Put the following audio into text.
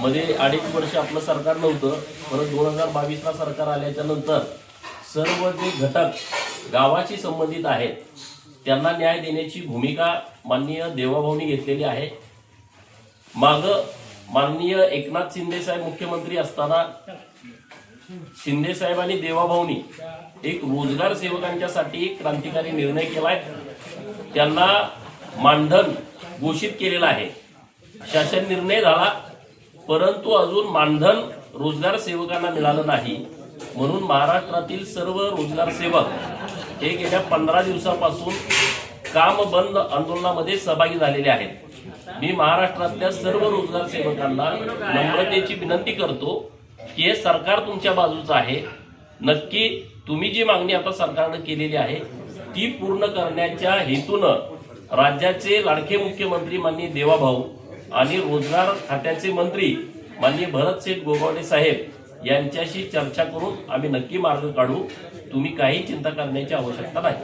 मध्ये 2.5 वर्ष आपलं सरकार नव्हतं, परत 2022ला सरकार आल्याच्या नंतर सर्व जे घटक गावाशी संबंधित आहेत त्यांना न्याय देण्याची भूमिका माननीय देवाभाऊंनी घेतलेली आहे। माननीय एकनाथ शिंदे साहेब मुख्यमंत्री असताना शिंदे साहेब आणि देवाभाऊंनी एक रोजगार सेवकांच्यासाठी एक क्रांतिकारी निर्णय केलाय। त्यांना मानधन घोषित केलेलं आहे, शासन निर्णय झाला, परंतु अजून मानधन रोजगार सेवकांना मिळालं नाही। म्हणून महाराष्ट्रातील सर्व रोजगार सेवक हे गेल्या 15 दिवसापासून काम बंद आंदोलनामध्ये सहभागी झालेले आहेत। मी महाराष्ट्रातल्या सर्व रोजगार सेवकांना नम्रतेची विनंती करतो की हे सरकार तुमच्या बाजूचं आहे। नक्की तुम्ही जी मागणी आता सरकारने केलेली आहे ती पूर्ण करण्याच्या हेतूनं राज्याचे लाडके मुख्यमंत्री माननीय देवाभाऊ आणि रोजगार खात्याचे मंत्री माननीय भरतसेठ गोगावले साहेब यांच्याशी चर्चा करून आम्ही नक्की मार्ग काढू। तुम्ही काही चिंता करण्याची आवश्यकता नाही।